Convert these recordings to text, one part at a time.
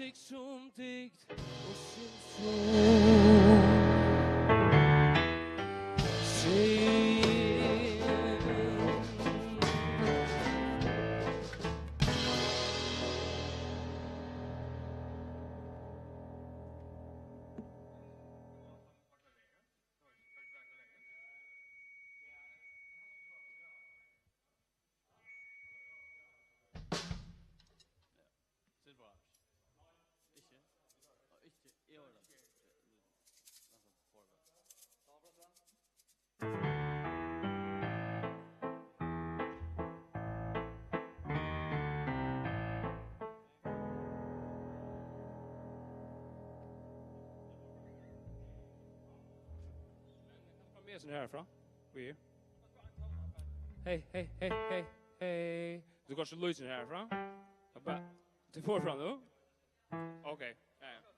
ik som dikt och symfon. Mer sån härifrån. Weird. Hej, hej, hej, hej, hej. Du kanske lyser härifrån? Till förfram nu? Okej. Ja, ja.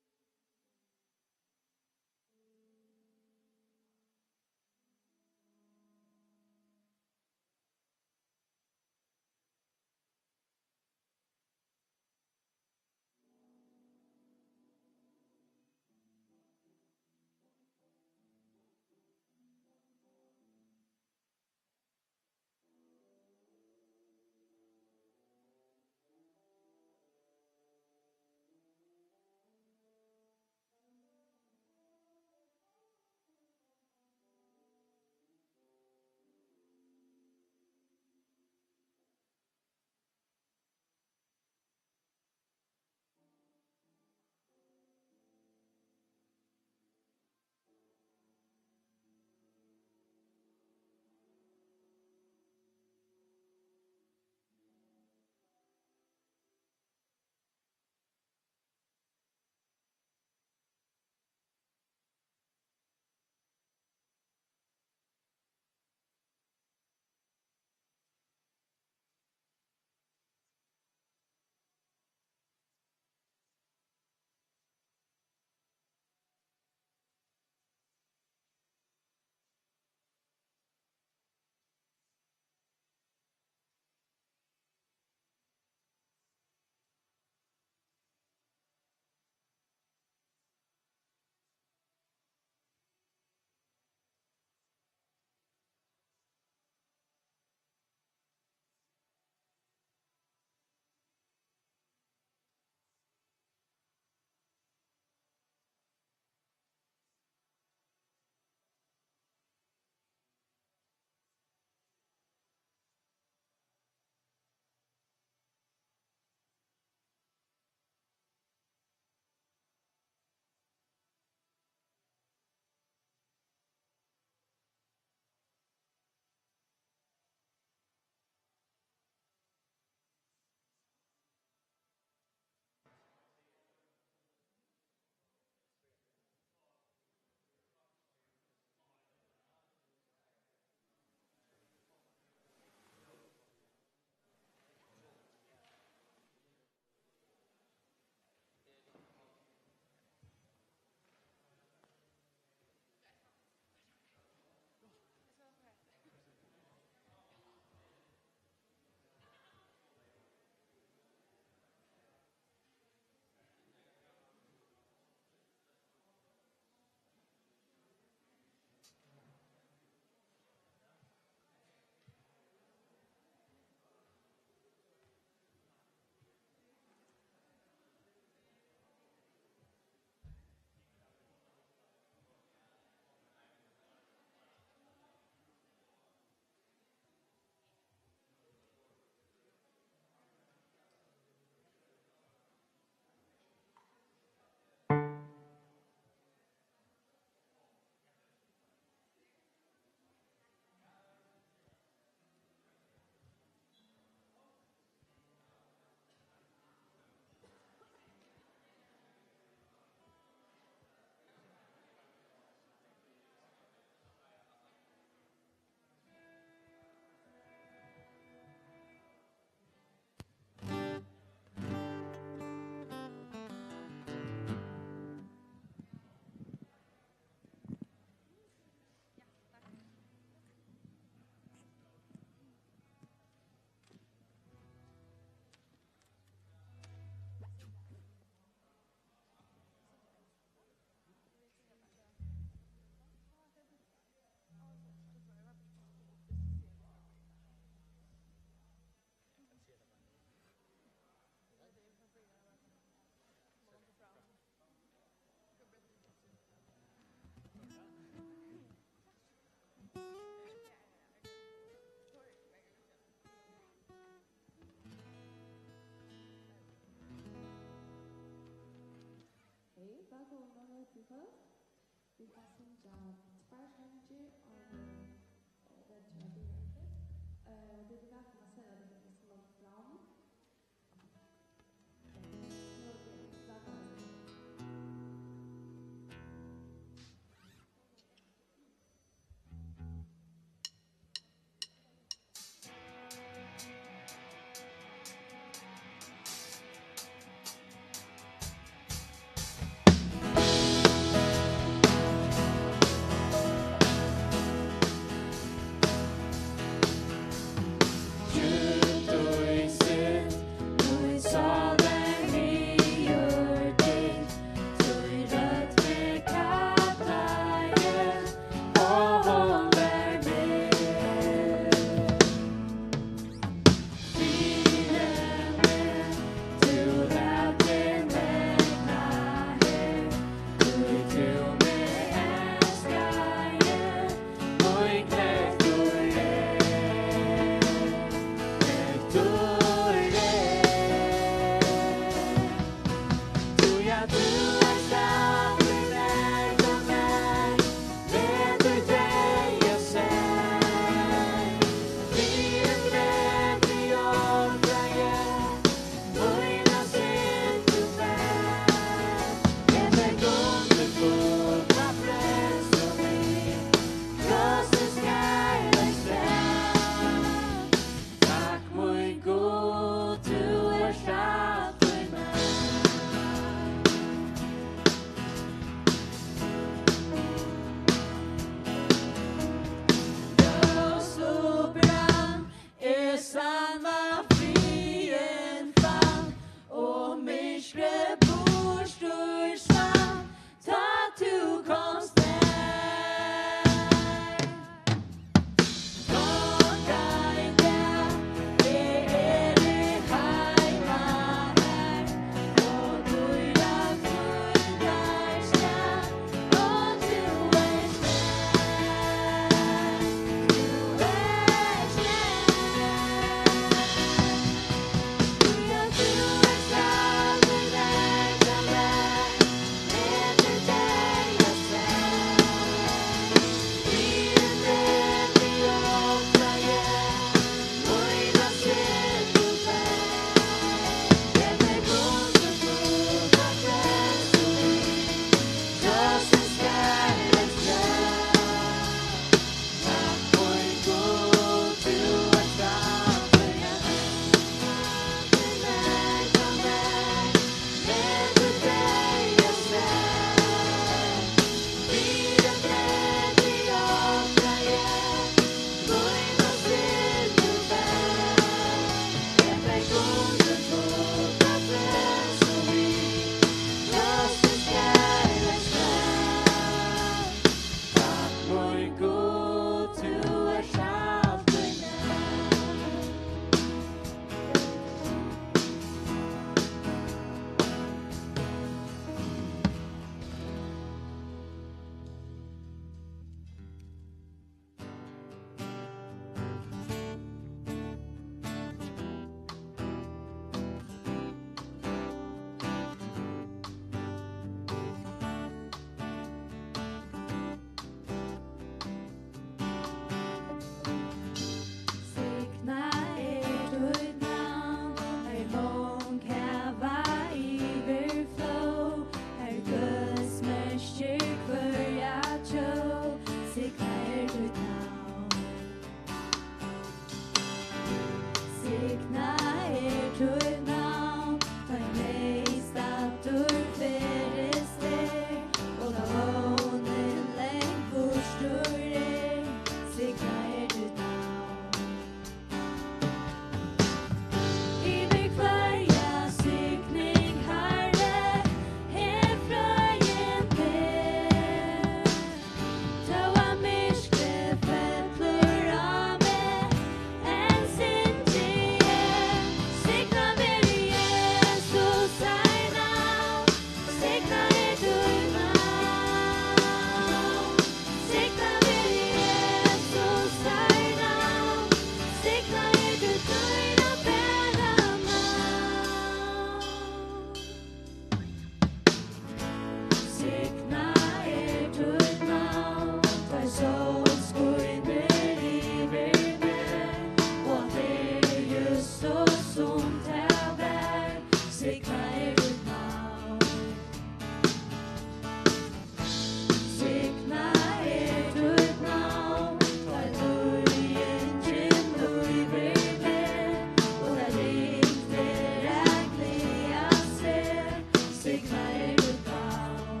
signa du dag.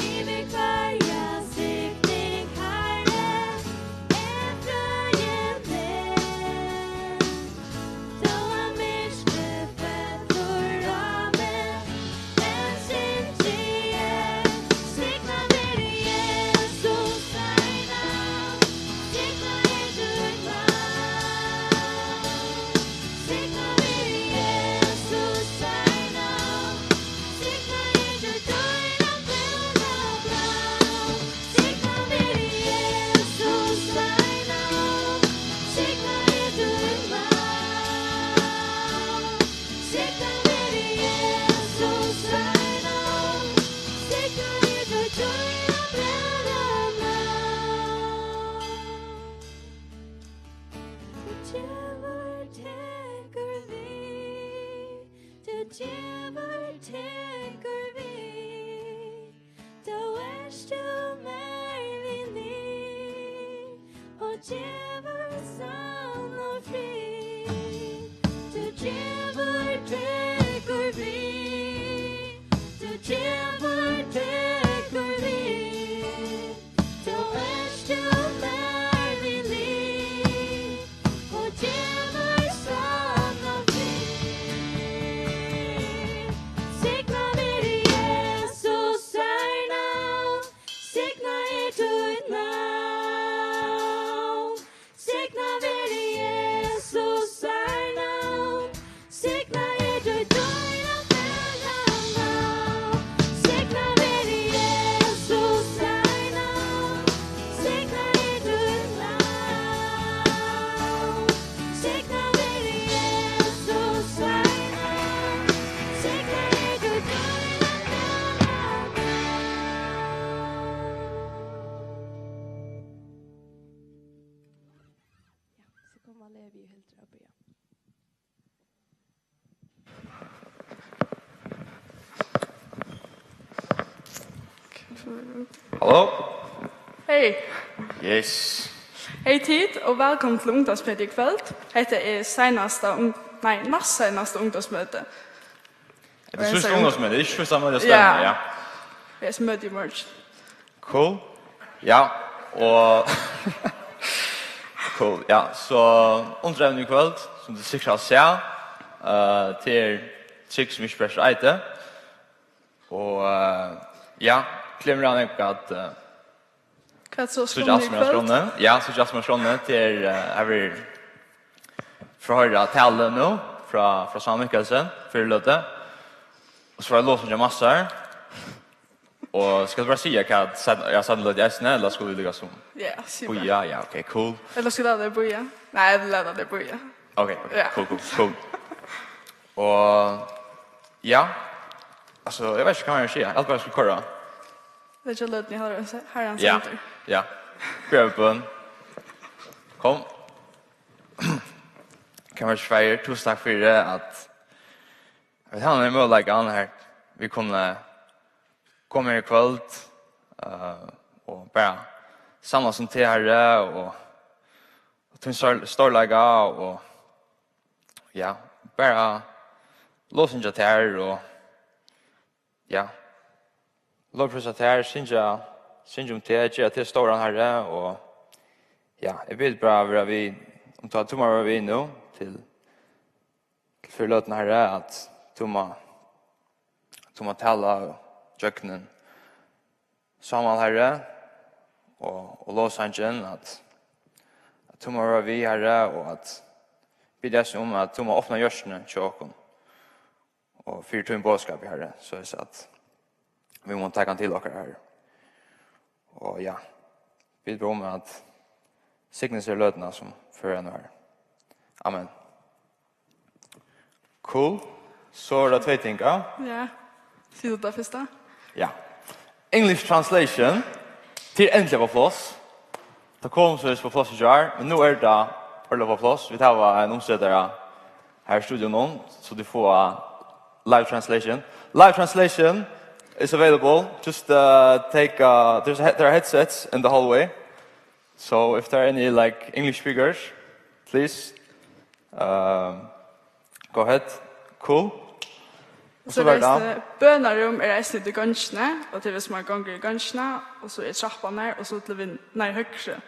Giv mig varje signing, Herre, fröjen med. Då myrskre fällor av mig, en syndige. Signa mig i Jesus namn, signa du namn. Signa mig i Jesus namn, signa du dörren bära bra. Signa mig i Jesus namn, signa du namn. Signa mig i Jesus namn, signa du dörren bära bra. Du djävul teker vi, du djävul teker vi. Då du mer vinnig, och djävul sann och fri. Du djävul teker vi, du djävul teker vi. Då du mer vinnig, och djävul sann och fri. Signa mig i Jesus namn, signa du namn. Signa mig i Jesus namn, signa du dörren bära namn. Signa mig i Jesus namn, signa du namn. Signa mig i Jesus namn, signa du dörren bära så kommer Levi och helt upp igen. Hallo? Hej! Yes. Hej tid och välkommen till ungdomsmöte ikväll. Detta är näst senaste ungdomsmöte. Det är sista ungdomsmöte, det är inte första möte Ja. stämmer, ja. Det är som möte i morgon. Cool. Ja, och... cool, ja. Så underdrevn i kväll, som du sikkert har sett, till trygg som ikke spørsmål eite. Og ja, klemmer han ikke at... Vad så Så slår jag ni som är ikväll? skrånne. Ja, så jag som är skrånne till över förhöra talen nu från Sam Mikkelsen för löte. Och så var det låsen jag massor. Och ska du bara säga att jag sa det jag snälla eller skulle ligga som. Ja, super. Boja, ja, okej, cool. Eller ska det börja? Nej, det leder det börja. Okej, Ja. cool. Och ja. Alltså, jag vet inte vad jag ska säga. Allt bara skulle köra. Det är inte löt ni har herrans Ja. center. Ja. Pröven. Kom. Kammersfeier, tusen tack för det att jag vet han är möjligheten här. Vi kunde komma i kväll och bara samlas som till här och till storlägga och ja, bara låsa inte till här och ja, lovprisa till här, synja om till stora här och ja, jag vet bra vad vi om tar tomorrow vi nu till förlåtna här att tomma tala jöknen samman här och Los Angeles att tomorrow vi här och att bidas om att tomma öppna görsna chocken och för till en boskap här så är det att vi måste ta till och här och ja vi ber om att signature lödna som för en här. Amen. Cool. Så är det två ting, ja? Ja. Ser du det första? Ja. English translation till äntligen på plats. Det kom så på plats i år, men nu är det ordentligt på plats. Vi tar en omsättare här i studion någon, så du får live translation. Live translation is available. Just take there are headsets in the hallway. So if there are any like English speakers, please go ahead, Cool. Och Så så var det det är bönarum är resten till gångsna och till som man gånger i gångsna och så är trappan där och så till vi när högre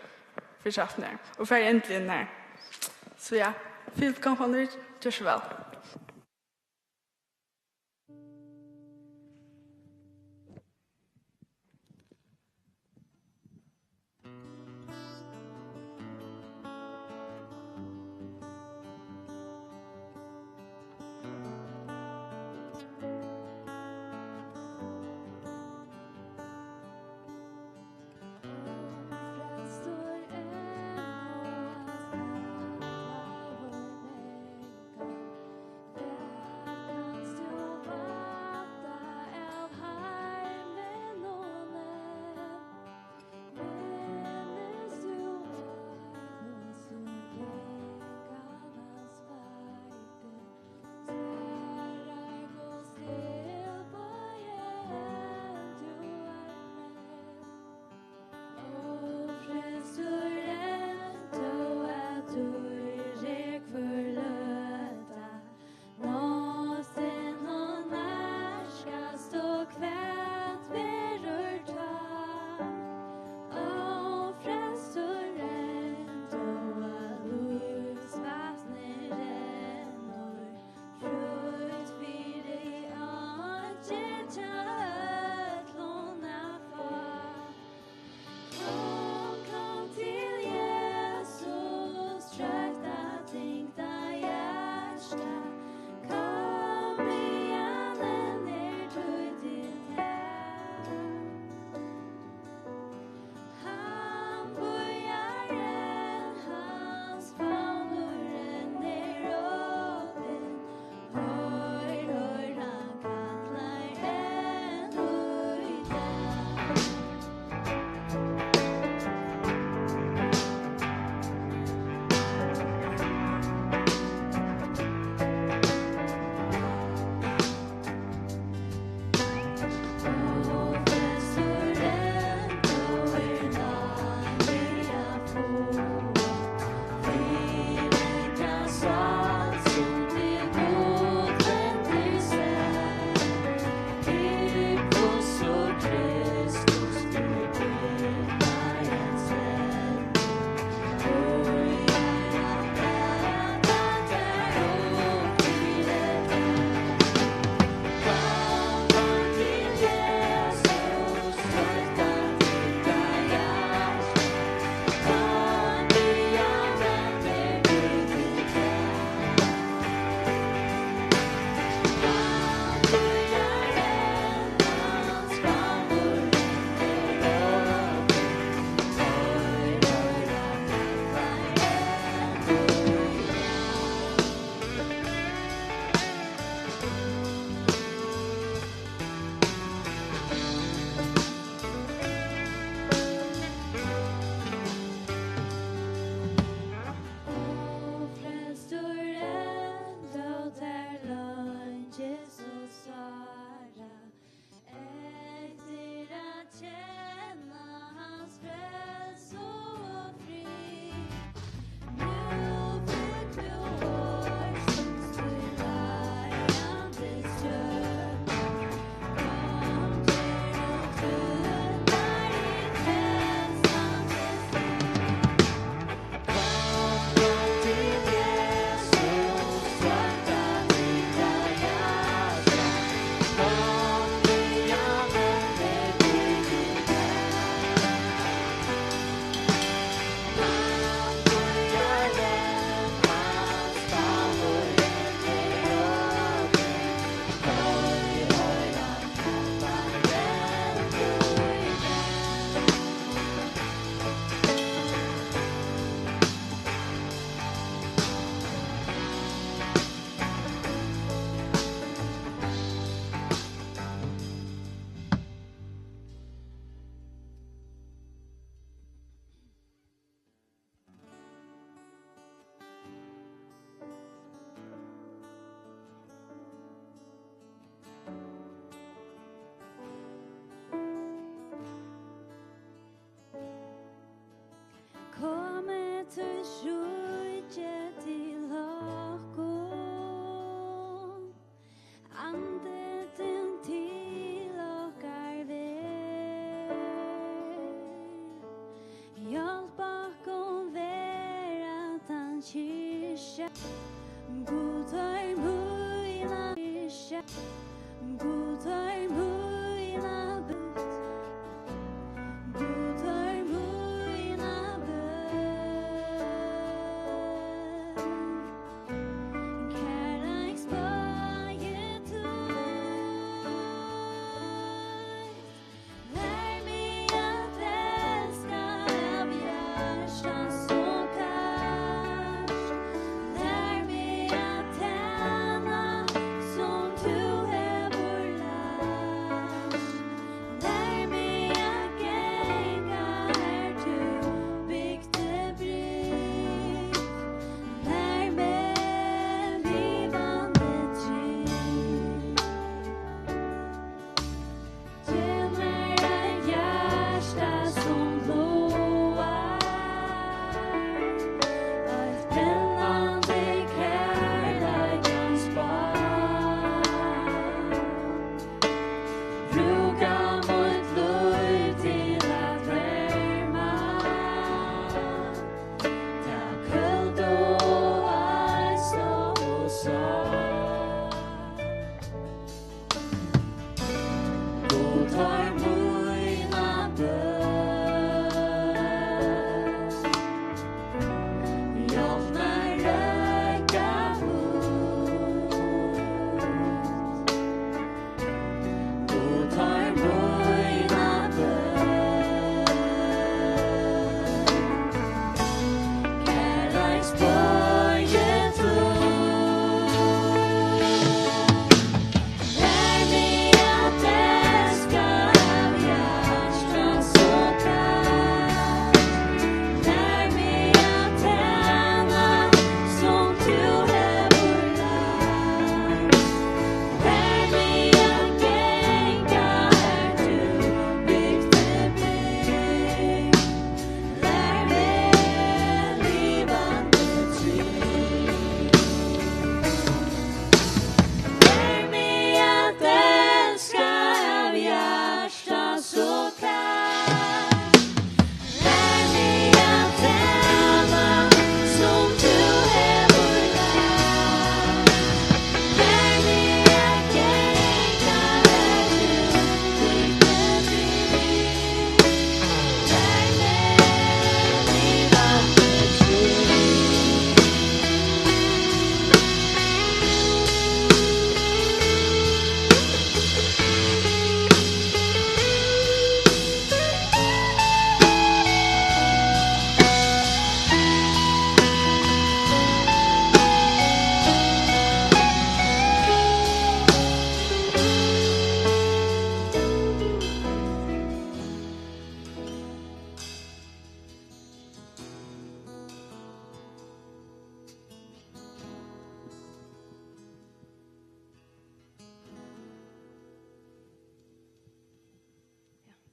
för trappan där och för äntligen där. Så ja, fint kampanjer, gör så väl.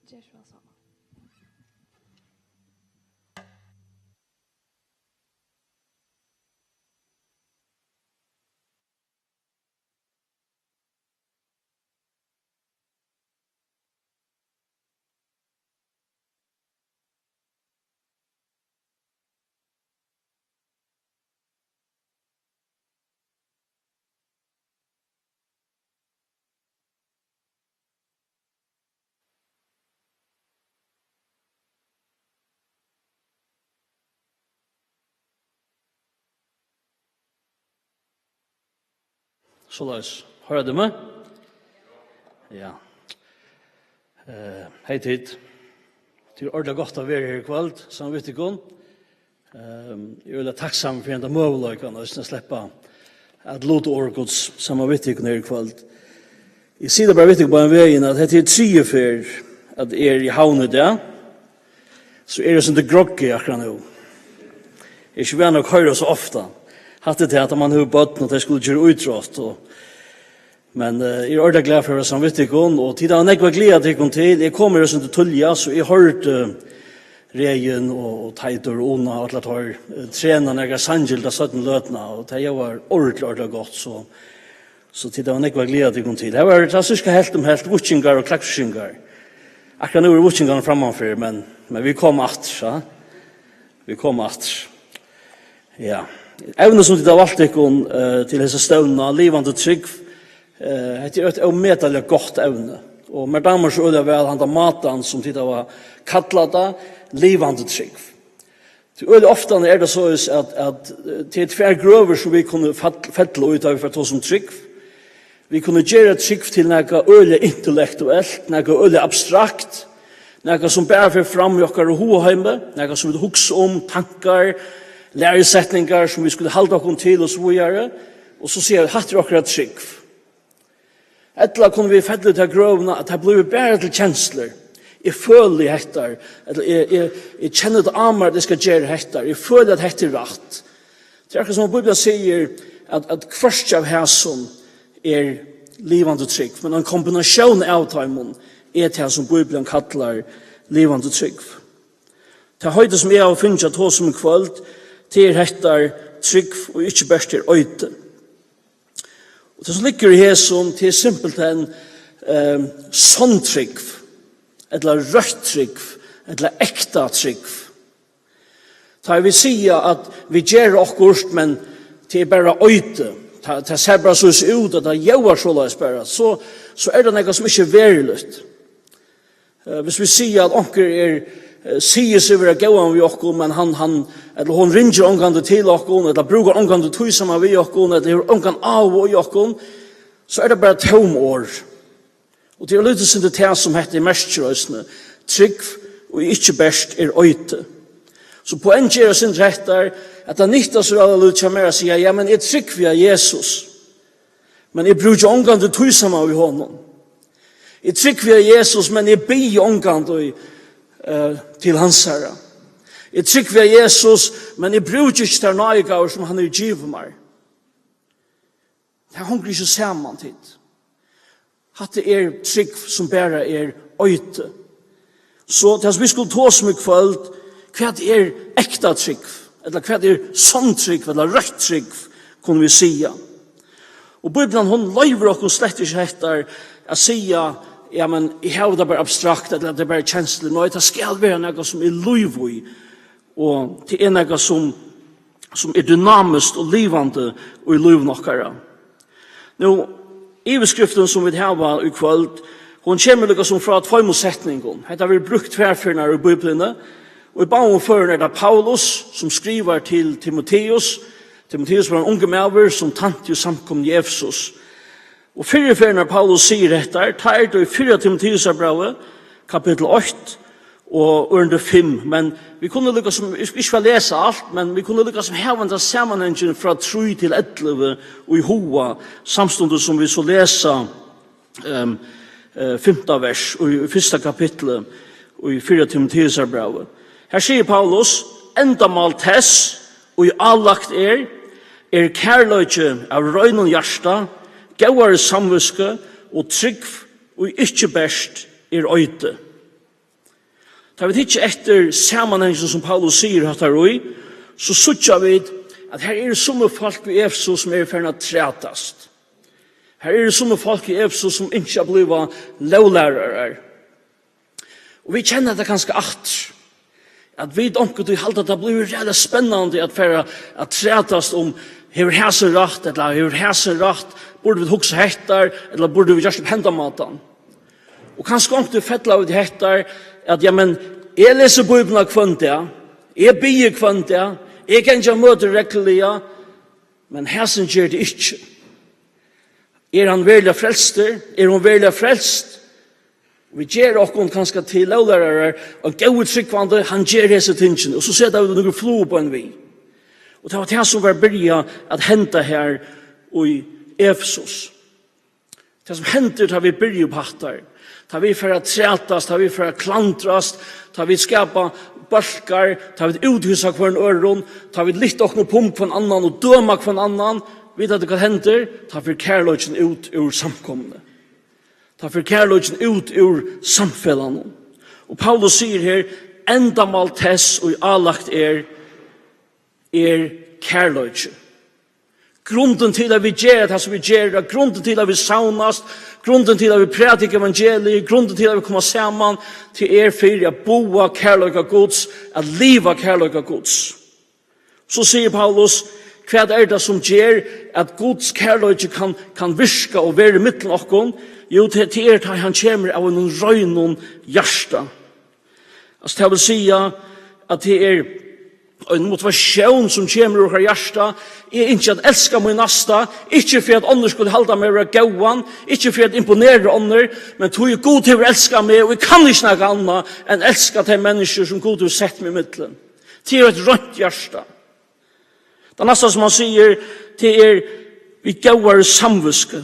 Gjør så sammen. Så løs. Hører du meg? Ja. Hei tid. Det er ordentlig godt å være her i kveld, som vet ikke om. Jeg er veldig takksam for en av møveløkene, og slippe at låte årgods som vet ikke her i kveld. Jeg sier det bare vet ikke på en veien at det er 3 for at jeg er i havnet der, så er det som det grogger akkurat nå. Jeg er ikke venn å høre så ofte. Hatt det til at man har bøtten og det skulle gjøre utrått. Men jeg er ordentlig glad for det som vet ikke om, og til da jeg var glad til, jeg kommer til Tulja, så jeg hørte Regen og Teitur og Ona og alt har trenet når jeg sannskyld av 17 løtene, og det var ordentlig godt, så til da jeg var glad til. Det var klassiske helt vutsingar og klaksingar. Akkurat nå er vutsingarna frammanför, men vi kom atter, Vi kom atter. Ja. Evne som de har valgt ikke til disse støvnene, livende trygg, det er et omedelig godt evne. Og med damer så øde vel han da maten som de har kattlet det, livende trygg. Øde ofte er det så at til 2 grøver som vi kunne fettle ut av for to som trygg. Vi kunne gjøre trygg til noe øde intellektuelt, noe øde abstrakt, noe som bare får fram i okker og hovedheimme, noe som vi husker om tankar, læresetningar som vi skulle halda okkur til og så videre, og så sier vi, hatt er akkurat trygg. Etla kunne vi fedle til grøvene at det blir bare til kjensler. Jeg føler jeg hettar, jeg kjenner det av meg at jeg skal gjøre hettar, jeg føler at hettar er rett. Det er akkurat som Bibelen sier at kvart av hæsson er livande trygg, men en kombinasjon av taimun er det som Bibelen kallar livande trygg. Det høyde som jeg har funnet at hos som kvöld, til hettar trygg og ikke best til øyte. Og det som ligger i hæsson til simpelt en sånn trygg, eller rødt trygg, eller ekta trygg. Da vi sier at vi gjør okkurst, men det er bare øyte, det ser bare så ut, at det gjør så løs bare, så er det noe som ikke er verilig. Hvis vi sier at onker sier seg være gåan vi okkur, men han eller hon ringer omgående til okkur, eller bruker omgående tøysama vi okkur, eller omgående av i okkur, så er det bare tom år. Og det er litt sin det som heter mestkjøsene, trygg og ikke best er øyte. Så poenget er sin rettar, at det nyttar så alle litt mer å si, ja, men jeg trygg via Jesus, men jeg bruker omgående tøysama vi honom. Jeg trygg via Jesus, men jeg byr omgående til hans herre. Jeg trygg ved Jesus, men jeg bruker ikke der nøygaver som han givet meg. Det hongrer ikke sammen til. At det er trygg som bare er øyte. Så det som vi skulle ta som i kveld, hva er ekta trygg, eller hva er sånn trygg, eller rødt trygg, kunne vi sige. Og Bibelen, hun løyver oss slett ikke etter å sige, ja, men jeg har det bare abstrakt, eller det er bare kjensler. Nå, det skal være noe som er løyvig, og det er noe som er dynamisk og livande og i løyv nokkara. Nå, iveskriften som vi har i kveld, hun kommer noe som fra tvøymålsetningen. Det har vært brukt tverrførende i Bibelen, og i bagenførende er det Paulus som skriver til Timotheus. Timotheus var en unge maver som tante jo samkomne i Efesus. Og fyrre når Paulus sier dette, tar det i 4 Timotheus-brevet, kapittel 8 og ørende 5. Men vi kunne lykke som, ikke vil lese alt, men vi kunne lykke som hevende sammenhengen fra 3 til 11 og i hoa, samstundet som vi så lese 5. vers og i 1. kapittel og i 4 Timotheus-brevet. Her sier Paulus, endamal tess og i allagt kærløyge av røynen hjärsta, gauare samviske og trygg og ikke best er øyte. tar vi ikke etter sammenhengen som Paulus sier at her og så suttar vi at her er somme folk i Efesus som er ferdig trætast. Her er somme folk i Efesus som ikke har blivet lovlærere. Og vi kjenner det ganske alt. At vi omkring til halvt at det blir veldig spennende at ferdig at trætast om hever hæsen rett, eller hever hæsen rett, burde vi hukse hettar, eller burde vi gjøre hendamaten. Og kanskje omkring fettla av det hettar, at ja, men, jeg leser Bibelen kvant det, jeg bier kvant det, jeg kan ikke møte rekkelig, men hæsen gjør det ikke. Er han veldig frelster? Er hun veldig frelst? Vi gjør okken kanskje til lovlærere, og gau tryggvande, han gjør disse tingene, og så setter vi noen flo på en vi. Og det var det som var byrja at hente her i Efesus. Det som henter tar vi byrja på hattar. Tar vi for å trætas, tar vi for å klantras, tar vi skapa barskar, tar vi uthusa hver en øron, tar vi litt okno pump for en annan og døma for en annan. Vet at det kan henter, tar vi kærløgjen ut ur samkomne. Tar vi kærløgjen ut ur samfellan. Og Paulus sier her, endamal tess og avlagt er kærløgje. Grunden til at vi gjør det som vi gjør, grunden til at vi saunast, grunden til at vi prædik evangeliet, grunden til at vi kommer sammen til for at boa kærløyga Guds, at liva kærløyga Guds. Så sier Paulus, hva er det som gjør at Guds kærløyge kan virka og være mittlen okkon? Jo, til at han kommer av en røynon hjärsta. Altså, det vil si at det er en motivasjon som kommer ur hjärsta er ikke at elska min nasta, ikke for at ånder skulle halda meg over gauan, ikke for at imponere ånder, men tog god til å elska meg, og jeg kan ikke snakke annet enn elska til mennesker som god til å sette meg i middelen. Det er et rønt hjärsta. Det neste som han sier, det er vi gauar samviske.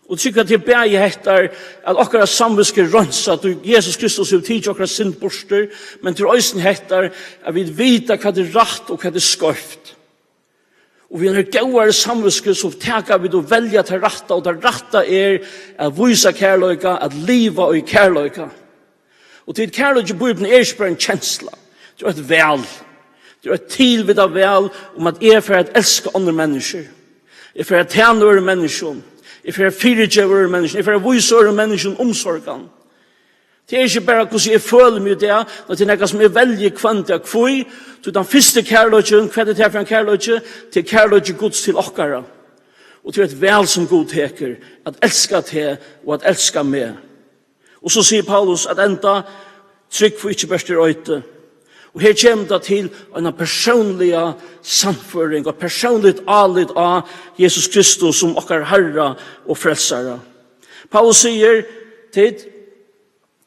Og tykker at det er bæg hettar at okkara samviske rønsa at Jesus Kristus har tid til okkara syndborster, men til øysen hettar at vi vita hva det er rett og hva det er skøyft. Og vi har gauare samviske så teka vi å velja til ratta, og det ratta er at vysa kærløyga, at liva og kærløyga. Og til kærløyga i Bibelen er ikke bare en kjensla, det er et vel. Det er et tilvida vel om at jeg for at elska andre mennesker. Jeg for at tjene øre mennesker. Jeg for at fyrirgjøve øre mennesker. Jeg for at vysa øre mennesker omsorgan. Det er ikke bare hvordan jeg føler meg det, men det er noe som jeg velger kvant jeg kvøy, til den første kærløygen, hva er det for en kærløyge? Til kærløyge Guds til okkara. Og til et vel som god teker, at elska til og at elska med. Og så sier Paulus at enda trygg for ikke best i røyte. Og her kommer det til en personlig samføring og personligt alit av Jesus Kristus som okkar Herre og frelsare. Paulus sier til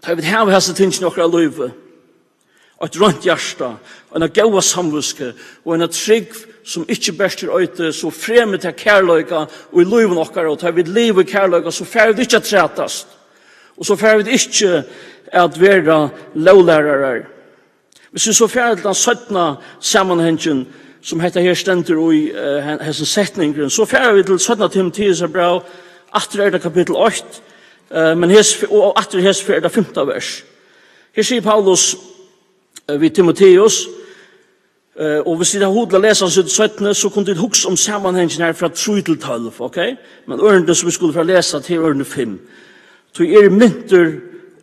da vi har hæsse tingene i okkar løyve, og et rønt hjärsta, og en gaua samvuske, og en trygg som ikke bæster øyte, så fremme til kærløyga og i løyven okkar, og da vi lever kærløyga, så færre vi ikke trætast, og så færre vi ikke at være lovlærere. Hvis vi så færre til den 17. sammenhengen, som heter her stender i hessen setningen, så færre vi til 17. Timotheus brev, 8. kapittel 8, men og atter hes for det 5. vers. Her sier Paulus vid Timotheus, og hvis det er hodet å lese hans 17, så kunne det hukse om sammenhengen her fra 3 til 12, ok? Men ørende som vi skulle få lese til ørende 5. Så er mynter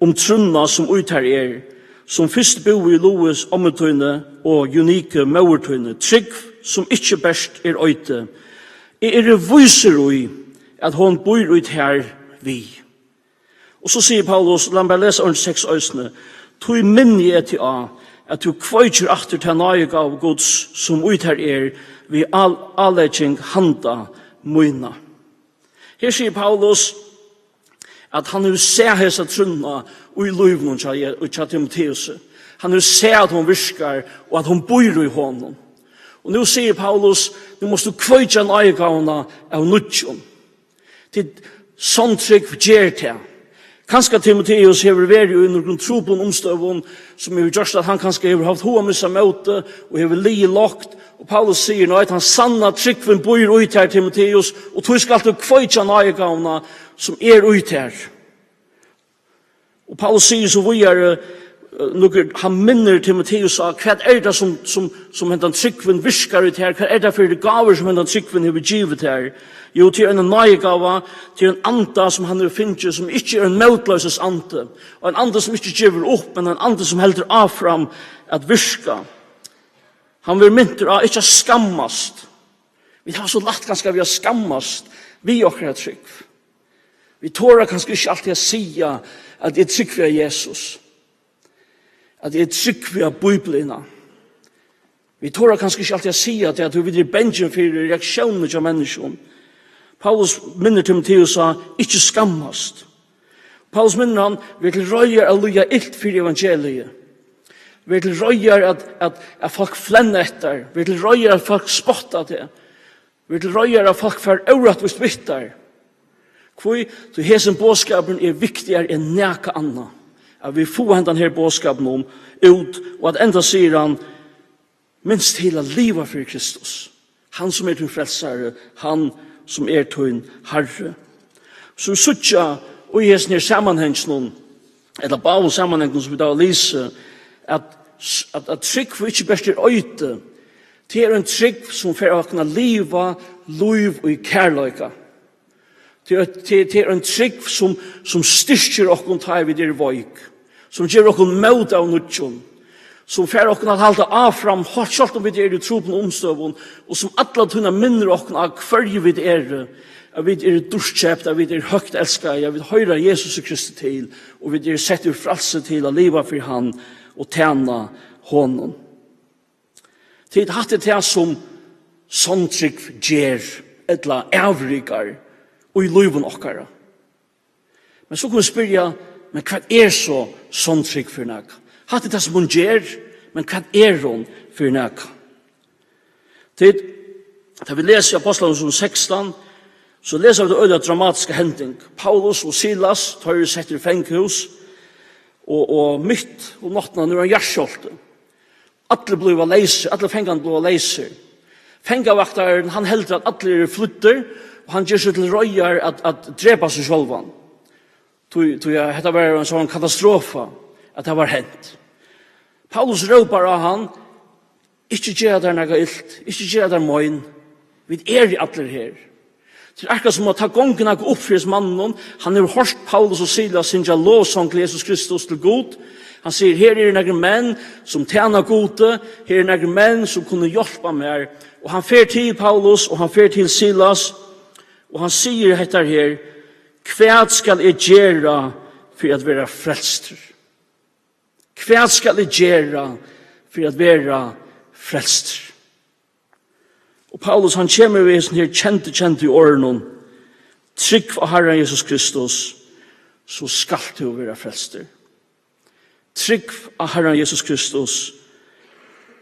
om trunna som uther er, som først bo i Loes ommetøyne og unike mauertøyne, trygg som ikke best er øyte. Er viser i at hon bor ut her vi. Og så sier Paulus, la meg lese ørende 6 øysene, «Tog minnig er til at du kveitjer atter til nøye av Guds som uther er vi alleging handa møyna». Her sier Paulus at han vil se hese trunna og i løyvnen til Timotheus. Han vil se at hun virkar og at hun bor i hånden. Og nå sier Paulus, nu måst du kveitja nøye av nødjon. Til sånn trygg gjer til. Kanskje Timotheus hever vært i noen tro på en omstøvun som hever gjørst at han kanskje hever haft hoa missa møte og hever li lagt. Og Paulus sier nå at han sanna tryggven bor ut her Timotheus og tog skal du kveitja nøyegavna som ut her. Og Paulus sier så videre han minner Timoteus av hva det som hentan tryggven viskar ut her, hva det for de gaver som hentan tryggven hever givet her. Jo, til en nøygava, til en anda som han har finnet, som ikke en møtløses ande, og en ande som ikke giver opp, men en ande som heldur av fram at virka. Han vil mynter av ikke skammast. Vi har så lagt ganske vi har skammast, vi okkar trygg. Vi tårer kanskje ikke alltid å sige at jeg trygg av Jesus. At jeg trygg av Bibelina. Vi tårer kanskje ikke alltid å sige at du vil benjen for reaksjoner til mennesken. Paulus minner Timoteus sa, ikke skammast. Paulus minner han, vi til røyer å luja ilt for evangeliet. Vi til røyer at folk flenner etter. Vi til røyer at folk spottar det. Vi til røyer at folk får øretvist vittar. Kvoi, så hesen bådskapen viktigere enn næka anna. At vi får hentan her bådskapen om ut, og at enda sier han, minst hela livet for Kristus. Han som til frelsare, han som til Herre. Så vi suttja, og i hesen her sammanhengen, eller bare sammanhengen som vi da lyser, at trygg for ikke best øyte, det en trygg som får åkna liva, liv og i kærløyka. Det en trygg som styrker åkken tar vid voik, som gjør åkken møt av nutjon, som får åkken at halda av fram, selv om vi i tro på omstøvun, og som atla tunna minner åkken av hver vi at vi durskjøpt, at vi høgt elska, at vi høyra Jesus Kristi til, og vi sett fralse til å liva for han, og tjena honom. Tid hatt det som sånn trygg gjer, etla avrikar, og i løyven okkara. Men så kan vi spyrja, men hva så sånn trygg for nek? Hatt det som hun gjer, men hva hun for nek? Tid, da vi leser i Apostelen 16, så leser vi det øyla dramatiske hending. Paulus og Silas tar jo sett i fenghus, og mitt og nattene nu er hjerskjolte. Alle ble leiser, alle fengene ble leiser. Fengavaktaren, han heldur at alle flytter, og han gjør seg til røyer at drepa seg sjølvan. Dette var en sånn katastrofa, at det var hent. Paulus råpar av han, ikke gjør det noe ilt, ikke gjør det møyn, vi i alle her. Det akkurat som å ta gongen av oppfyrs mannen, han har hørt Paulus og Silas sinja lovsang til Jesus Kristus til god. Han sier, her noen menn som tjener gode, her noen menn som kunne hjelpe meg. Og han fer til Paulus, og han fer til Silas, og han sier dette her, hva skal jeg gjøre for å være frelster? Hva skal jeg gjøre for å være frelster? Og Paulus, han kommer ved sånn her kjente i årene, trygg for Herren Jesus Kristus, så skal du være frelster. Trygg av Herren Jesus Kristus,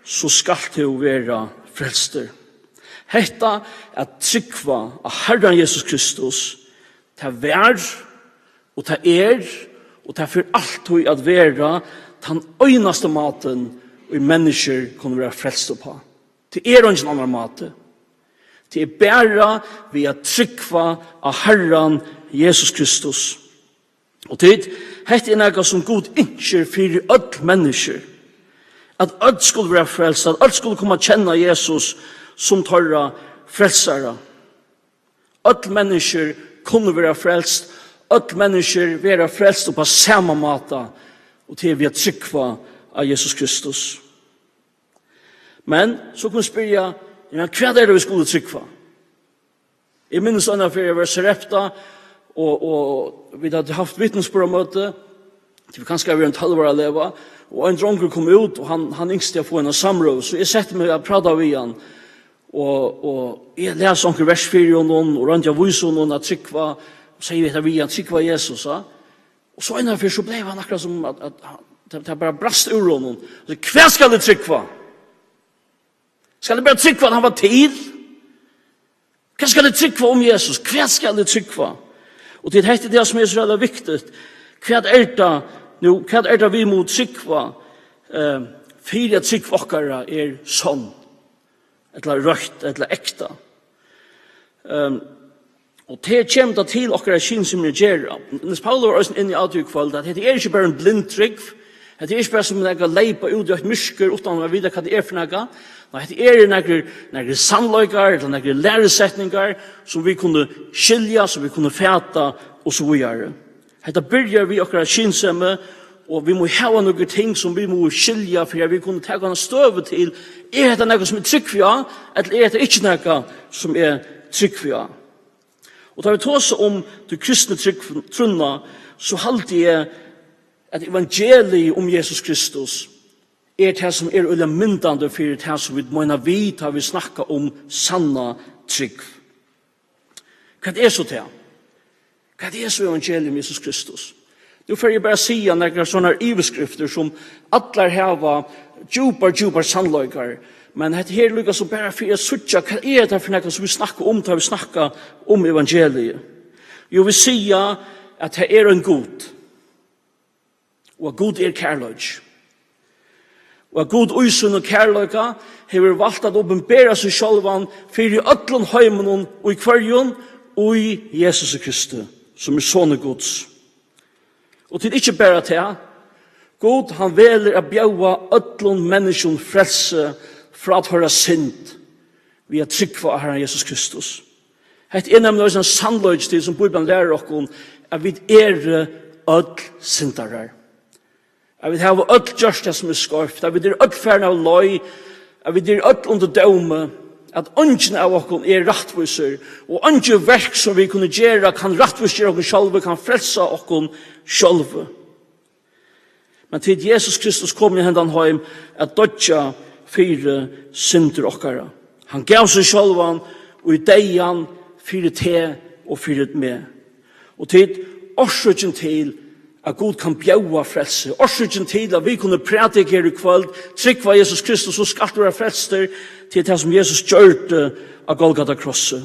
så skal du være frelster. Hetta at tryggva av Herren Jesus Kristus, ta vær, og ta og ta for alt og at være den øynaste maten og mennesker kunne være frelst på. Det ingen annan mate. Det bare vi at tryggva av Herren Jesus Kristus. Og tid, hetta noe som god innskjer for alle mennesker. At alle skulle være frelst, at alle skulle komme kjenne Jesus som tørre frelsere. Alle mennesker kunne være frelst, alle mennesker være frelst på samme måte, og til vi er tryggva av Jesus Kristus. Men så kan vi spørre, hva det vi skulle tryggva? Jeg minnes denne for jeg var Sarepta, og vi hadde haft vittnesbordmøte, det var kanskje en 12 år å leve, og en dronker kom ut, og han yngste å få en samråd, så jeg sette meg og pratet med han, og jeg leser onker vers 4 og rundt jeg viser noen at tryggva, og sier vi han tryggva Jesus, og så innenfor så ble han akkurat som at det bare brast ur honom. Hva skal det tryggva? Skal det bare tryggva at han var til? Hva skal det tryggva om Jesus? Hva skal det tryggva? Og det er det som er så veldig viktig. Hva er det vi må tryggva? Fyra tryggva okkara er sånn. Eller rødt, eller ekta. Og det kommer til okkara kyn som vi gjør. Nes Paulus var også inne i avtrykkvalget, at det er ikke bare en blind trygg, Det er ikke bare som en leipa ut i et mysker utan å vite hva det er for noe. Nei, det er noen sannløyker, eller noen læresetninger som vi kunne skilja, som vi kunne fæta, og så videre. Dette begynner vi akkurat skynsemme, og vi må ha noen ting som vi må skilja for at vi kunne ta noen støve til. Er det noe som er trygg for, eller er det ikke noe som er trygg for? Og da vi tar oss om det kristne trunna, så halte jeg at evangeliet om Jesus Kristus er det som er ulla myndande for det som vi må vite vi snakka om sanna trygg. Hva er så det? Hva er så evangeliet om Jesus Kristus? Nu får jeg bare si noen sånne iveskrifter som alle hava djupar sannløyker, men det her lykkes som bare for å suttja hva er det for noe som vi snakker om da vi snakker om evangeliet. Jo, vi sier at det er en god, og god er kærløyk. Og god uisun og kærløyka hever valgt at åpenbæra seg sjálvan fyrir i öllun heimunum og i kvarjon og i Jesus Kristi, som er sånne gods. Og til ikke bare til, god han veler å bjaua öllun menneskjon frelse fra at høyra synd vi er trygg for Herren Jesus Kristus. Det er nemlig en sannløydstil som Bibelen lærer okkur at vi er öll syndarar. At vi har öll gjørst det som er skorft, at vi er öll færne av løy, at vi er öll under døme, at ungen av okkur er rattviser, og ungen verk som vi kunne gjøre kan rattviser okkur sjálve, kan frelsa okkur sjálve. Men til Jesus Kristus kom i hendan heim at dodja fire synder okkara. Han gav seg sjálvan og i deian fire te og fire med. Og til årsøkjen til at Gud kan bjaua frelse. Årsøkjen til at vi kunne prædike her i kvöld, trykva Jesus Kristus og skalt være frelster til det som Jesus gjørte av Golgata krosset.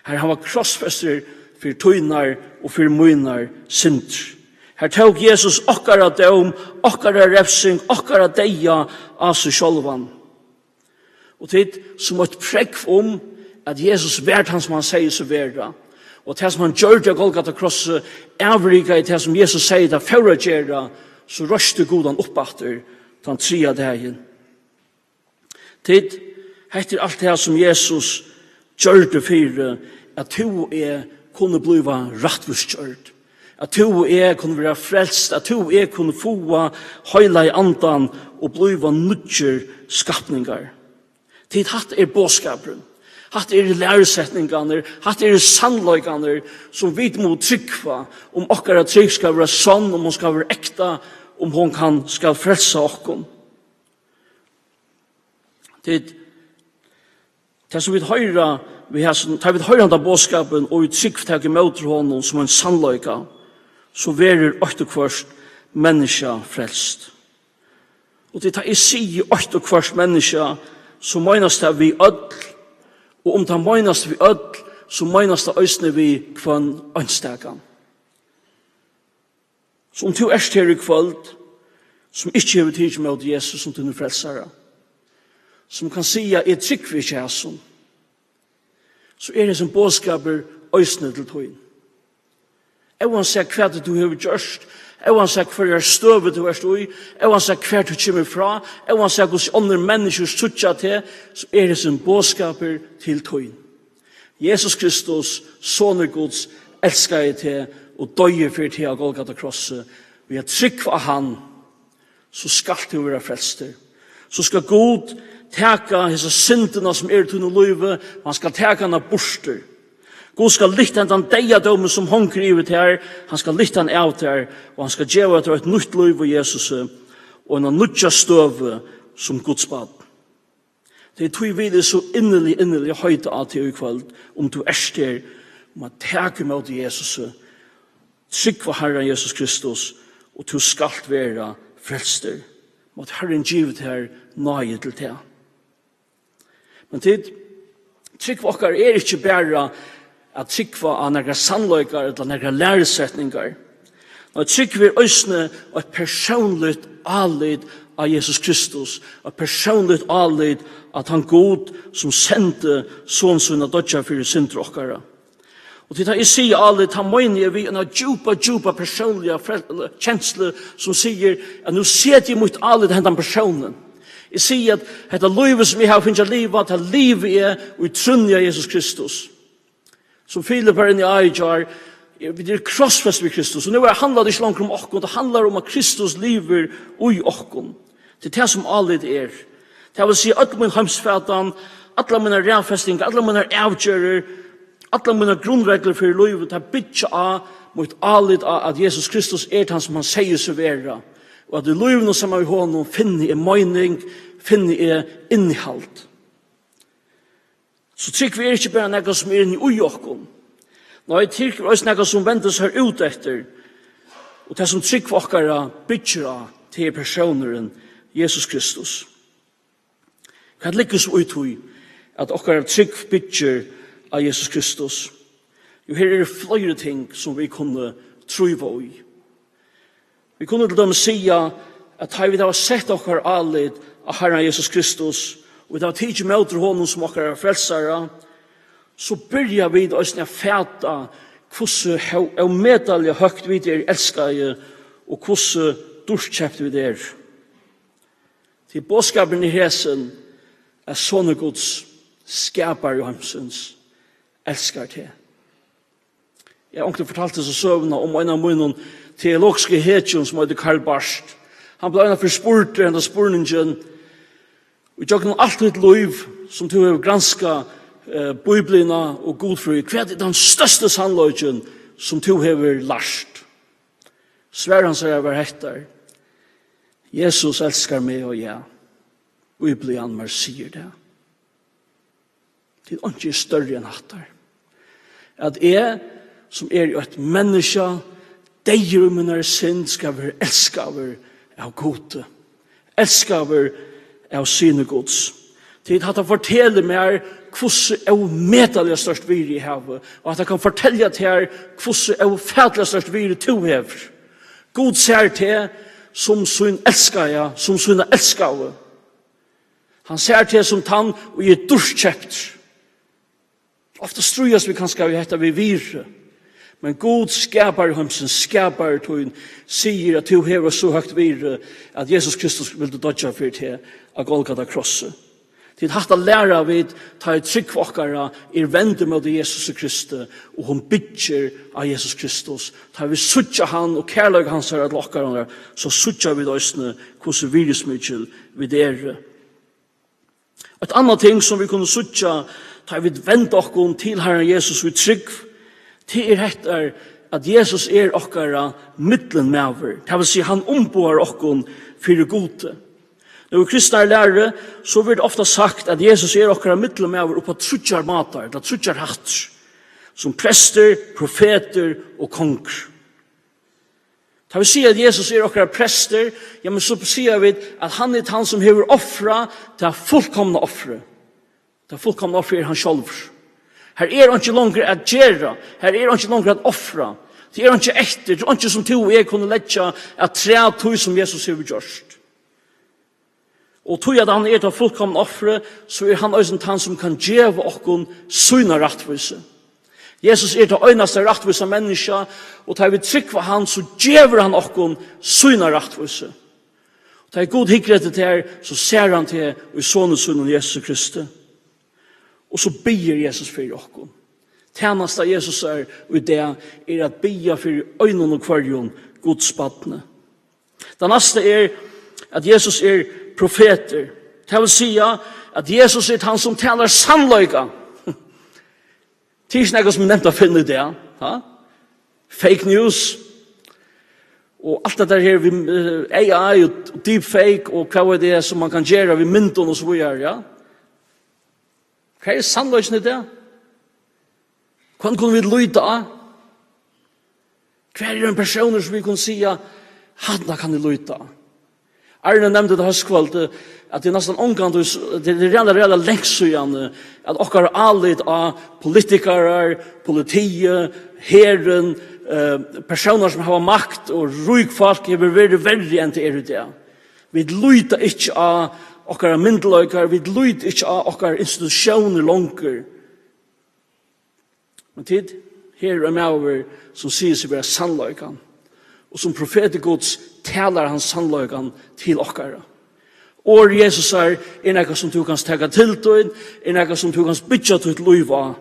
Her han var krossfester for tøynar og for munar synder. Her tog Jesus okkara døm, okkara refsing, okkara deia av seg sjálvan. Og tid som et prekk om at Jesus vært han som han sier så verda. Og det som han gjør det Golgata krosset, avrika i det som Jesus sier det føra gjerra, så røste godan oppatter til han tria dagen. Tid, heter alt det som Jesus gjør det fyrir, at to kunne bliva rattvistgjørt. At to kunne være frelst, at to kunne få høyla i andan og bliva nudger skapningar. Tid hatt båskaperen. Hatt læresetningarna, hatt sannløygarna som vi må tryggva om okkara trygg skal være sann, om hon skal være ekta, om hon skal frelsa okkom. Det som vi høyra, tar vi høyra den båskapen og vi tryggvtak i møter honom som en sannløyga, så verer åttekvarst menneska frelst. Og det tar i sig åttekvarst menneska, så møynast det vi ødl, og om det møynast vi ødl, så møynast det øysne vi kvann ønstegan. Så om du her i kvöld, som ikke hever tid med Jesus som du frelsare, som kan sige, jeg trygg vi ikke Jesus, så det som bådskaper øysne til tøyen. Oansett hva du har gjort, oansett hva støvet du har stått i, oansett hva du kommer fra, oansett hos andre mennesker suttja til, så det som bådskaper til tøyen. Jesus Kristus, Soner Guds, elskar jeg til og døyer for til av Golgata krosset. Vi har trygg av han, så skal du være frelster. Så skal Gud teka hese syndene som til noe livet, han skal teka henne borster. Gud skal lytte han deia dømen som hon krivet her, han skal lytte han av her, og han skal gjøre etter et nytt liv av Jesus, og en nødja støve som Guds bad. Det tog vi det så innerlig høyde av til i kveld, om du der, om at teke mot Jesus, trygg for Herren Jesus Kristus, og du skal være frelster. Mot Herren givet her nøye til det. Men tid, trygg for okkar ikke bare at tryggva av nekra sannløykar eller nekra læresetningar. Og tryggva er òsne et personligt avlid av Jesus Kristus, et personligt avlid at han god som sendte sånn dodja fyrir synder okkara. Och titta, jag säger aldrig, ta mig vi en djupa personliga känslor som säger att nu ser jag mot aldrig den personen. Jag säger att detta livet som jag har finnat livet, att livet är och i trunniga Jesus Kristus. Som Filip här inne i Aijar, vi är krossfäst vid Kristus. Och nu handlar det inte långt om oss, det handlar om att Kristus lever i oss. Det är det som aldrig är. Det vill säga att min hemsfätan, alla mina rävfästingar, alla mina avgörer, alla mina grundregler för livet, det bygger av mot aldrig att Jesus Kristus är han som han säger sig vara. Og at i livene som er i honom finner jeg mening, finner jeg innehalt. Så trygg vi ikke bare noe som er inni ui okkom. Nei, trygg vi også noe som venter seg ut etter. Og det som trygg vi okkara bygger av til personeren Jesus Kristus. Hva ligger så ut ui at okkara trygg bygger av Jesus Kristus? Jo, her er flere ting som vi kunne truva i. Vi kunne til dem säga at har vi da sett okkar allid av Herren Jesus Kristus, og vi da tidsi møter honom som okkar frelsare, så byrjar vi da å fæta hvordan av medalje høgt vi er elskade, og hvordan dorskjøpt vi er. Til bådskapen i hesen er sånne Guds skapar i hemsens elskar til. Jeg har ikke fortalt oss søvna om en av munnen teologiske hetjon som heter Karl Barst. Han ble en av forspurter enn av spurningen. Vi tjokk noen alt mitt liv som du har granska Biblina og godfri. Hva er den største sannløgjen som du har lært? Sverre han sier hver hettar. Jesus elskar meg og ja. Biblian mer sier det. Det er ikke større enn hattar. At jeg som er jo et menneske, deier om min synd skal være elskaver av gode. Elskaver av syne gods. Tid at han forteller meg hvordan er medalje størst vire i havet, og at han kan fortelle til her hvordan er fædelig størst vire to hever. God ser til som sin elskaya, som sin elskave. Han ser til som tann og er dorskjøpt. Ofta strujas vi kanskje vi hetta vi vire. Men God skapar hemsen, skapar tøyn, sier at du hever så høgt vire at Jesus Kristus vil du dodja for til av Golgata krosset. Til hatt å lære vid ta et trygg for okkara vende med Jesus Kristus og hun bygger av Jesus Kristus. Ta vi suttja han og kærløg hans her at okkara så suttja vi døysene hvordan virismykjel vi dere. Et annet ting som vi kunne suttja ta vi vende okkon til Herren Jesus vi trygg det er hettar at Jesus er okkara middelmaver. Det vil si han omboar okkon fyrir gode. Når vi kristna er lærere, så blir det ofta sagt at Jesus er okkara middelmaver oppa trutjar matar, eller trutjar hatt, som prester, profeter og konger. Det vil si at Jesus er okkara prester, ja, men så sier vi at han er han som hever offra til fullkomna offre. Det fullkomna offre er han sjálfur. Her er han ikke langer at gjøre, her er han ikke langer at offra. Det er han ikke etter, det er han ikke som to jeg kunne letja at tre tog som Jesus har gjort. Og tog at han er til fullkomne offre, så er han også han som kan gjøre okkon syna rattvise. Jesus er til øyneste rattvise menneske, og tar vi trykk for han, så gjør han okkon syna rattvise. Og tar god hikkret til her, så ser han til i sånne Jesus Kristus. Og så bier Jesus for okkon. Tjenast av Jesus er, og det er at bia for øynene og kvarjon godspattene. Det neste er at Jesus er profeter. Det vil si at Jesus er han som taler sannløyga. Det er ikke noe som nevnt å finne det. Ha? Fake news. Og alt det der her, AI og deepfake, og hva er det som man kan gjøre ved mynden og så videre, ja? Hva er sannløsene det? Hva kunne vi lyde av? Hva er en person som vi kunne si han kan vi lyde av? Arne nevnte det høstkvalt at det er nesten omgang, det er reelle lengsøyene, at okkar allit av politikere, politiet, herren, personer som har makt og rykfolk, det vil være verre enn det er det. Vi lyder ikke av okkar myndeløykar, vi lyder ikke av okkar institusjoner langer. Men tid, Her er med som sier seg være sannløykan. Og som profet Guds taler han sannløykan til okkara. Og Jesus er noe som du kan stega til til, noe som du kan bytja til et liv av,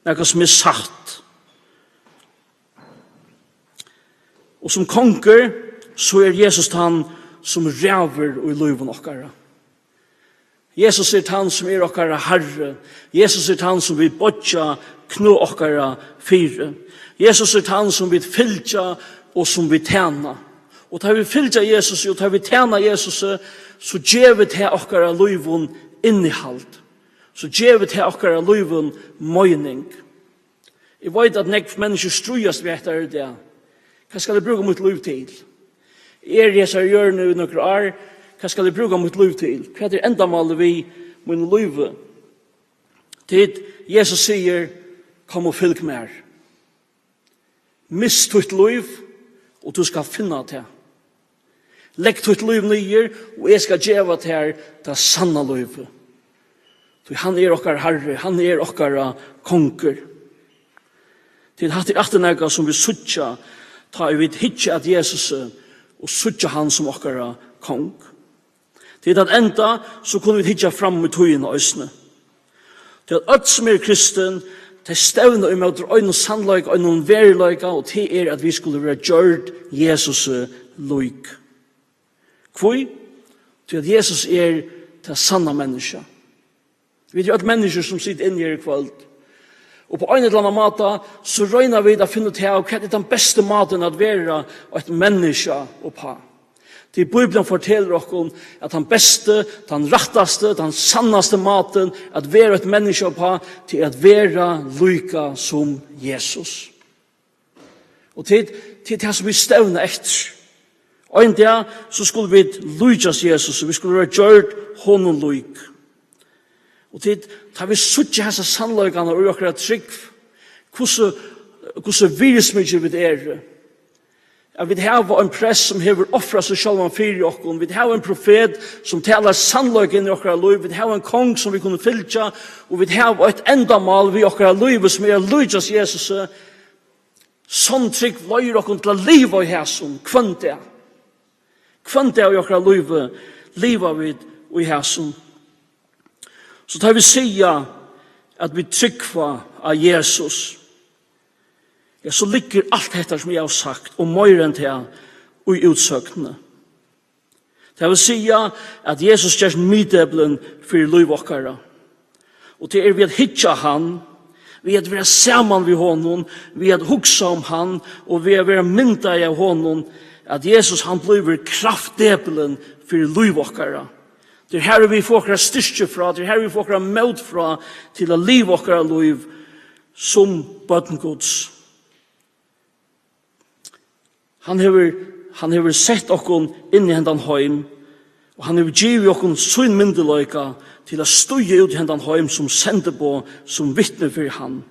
noe som er sagt. Og som konger, så er Jesus han som ræver i liven okkara. Jesus er han som er okkara herre. Jesus er han som vil bodja knå okkara fire. Jesus er han som vil fylja og som vil tjena. Og tar vi fylja Jesus og tar vi tjena Jesus, så gjør vi til okkara liven innehald. Så gjør vi til okkara liven møyning. Jeg vet at nekv mennesker strujast vi etter det. Hva skal jeg bruke mitt liv til? Jeg har gjør nu noen år. Hva skal jeg bruke mitt liv til? Hva er endamålet vi min liv? Tid Jesus sier, kom og fylg mer. Mist ditt liv, og du skal finne det. Legg ditt liv nye, og jeg skal gjøre til det sanne livet. Han er okkar herre, han er okkar konger. Tid hatt er noe som vi suttja, ta vi hitja at Jesus og suttja han som okkara kong. Til at enda så kunne vi hitja fram med tøyen og øsne. Til at alt som er kristen, til stevne om at øyne sannløyk, øyne veriløyk, og til er at vi skulle være gjørt Jesus løyk. Hvor? Til at Jesus er til sanna menneske. Vi er alt mennesker som sitter inne her i kveld. Og på en eller annen måte så røyner vi å finne ut hva er den beste måten at være et menneske oppa. Til Bibelen forteller oss at den beste, den retteste, den sanneste måten at være et menneske oppa til at være lyka som Jesus. Og til det som vi stevner etter. Og en dag så skulle vi lykas Jesus, vi skulle være gjørt honom lyk. Og tid, tar vi suttje hessa sannløygane og okkara trygg, hvordan virusmykje vi er. At vi har en press som hever offra seg sjálvan fyrir okkon, vi har en profet som talar sannløygen i okkara liv, vi har en kong som vi kunne fylja, og vi har et endamal vi okkara liv som er lyjas Jesus. Sånn trygg løyer okkon til å liva i hæsson, kvante i okkara liv, liva vi i hæsson. Så tar vi säga att vi tryggva av Jesus. Ja, så ligger allt detta som jag har sagt och mer än det i utsöknarna. Det vill säga att Jesus gör middeblen för liv och kara. Och det är vi att hitta han, vi att vara samman vid honom, vi att huxa om han och vi att vara mynda av honom att Jesus han blir kraftdeblen för liv och kara. Det er her vi får okra styrke fra, det er her vi får okra møt fra til å liv okra liv som bøtengods. Han hever sett okon inn i hendan heim, og han hever givet okon sin myndeløyka til å støye ut i hendan heim som sender på, som vittne for han.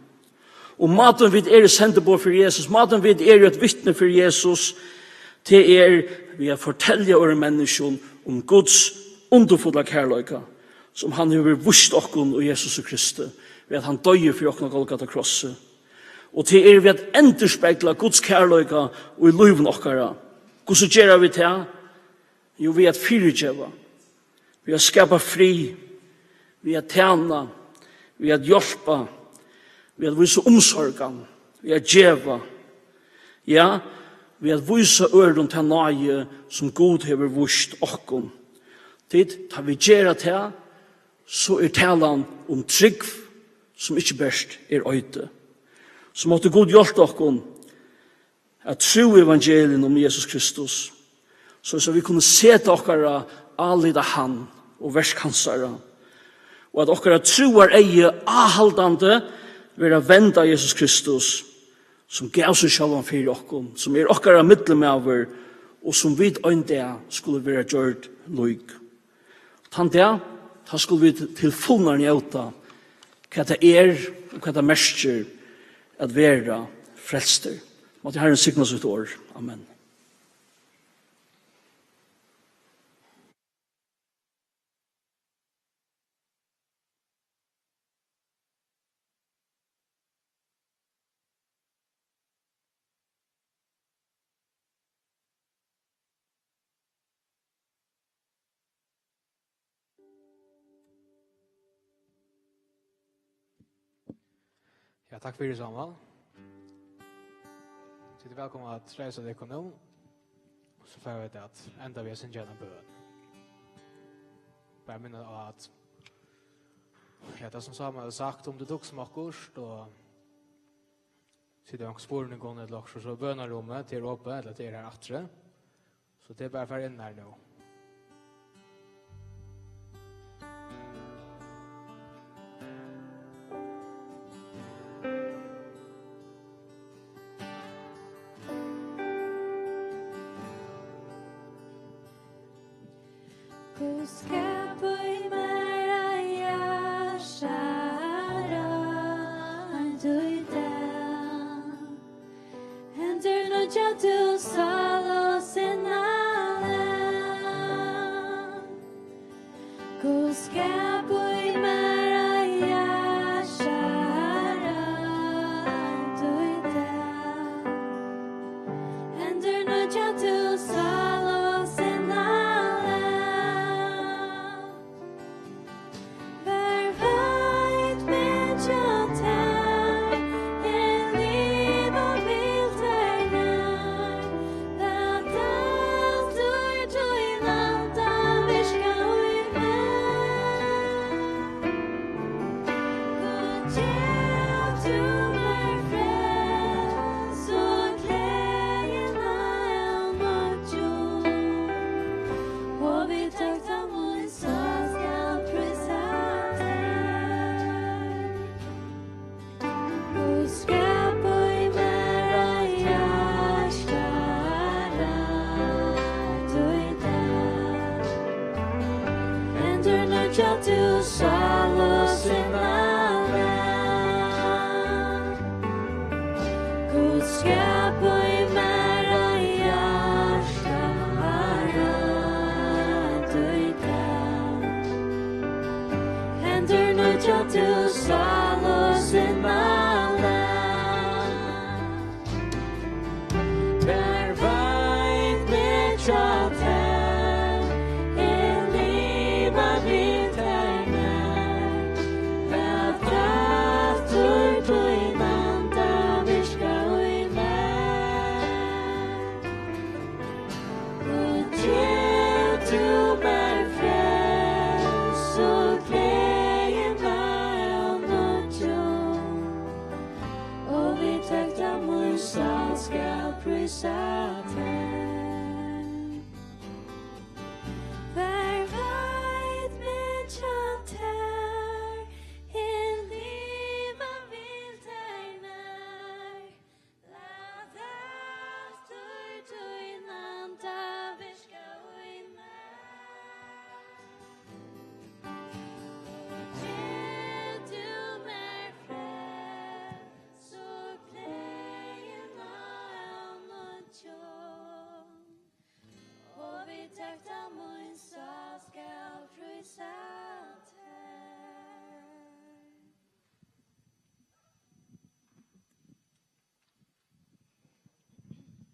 Og maten vi er sender på for Jesus, maten vi er et vittne for Jesus, det er vi å fortelle våre mennesker om Guds underfulla kærløyka som han har vust okkon og Jesus Kristi ved at han døye for okkon og Golgata krosset. Og til er vi at enderspekla Guds kærløyka og i liven okkara. Hvordan gjør vi det? Jo, vi at fyrirgjeva, vi at skapa fri, vi at tjena, vi at hjelpa, vi at vise omsorgan, vi at djeva, ja, vi at vise øren til nøye som God har vust okkon. Tid, tar vi gjerra til, så er talan om trygg som ikke best er øyde. Så måtte God hjelpe okkon at tro evangelien om Jesus Kristus, så vi kunne se til okkara alida han og verskansara, og at okkara troar eie avhaldande vera venda Jesus Kristus, som gav seg sjalvan fyrir okkon, som er okkara middelmaver, og som vid øynda skulle vera gjørt lyk. Han der, da skulle vi til fullnaren gjøta hva det er og hva det mestjer at være frelster. Måtte Herren signa sitt år. Amen. Ja, tack för det Samuel. Så det är välkomna att resa dig nu. Så får vi att ända vi sen gärna bön. Bara minna att ja, det som Samuel har sagt om det tog smakkost och så det är också spåren gående eller också så bönarrummet till uppe eller till här atre. Så det är bara för in här nu. Ska prisa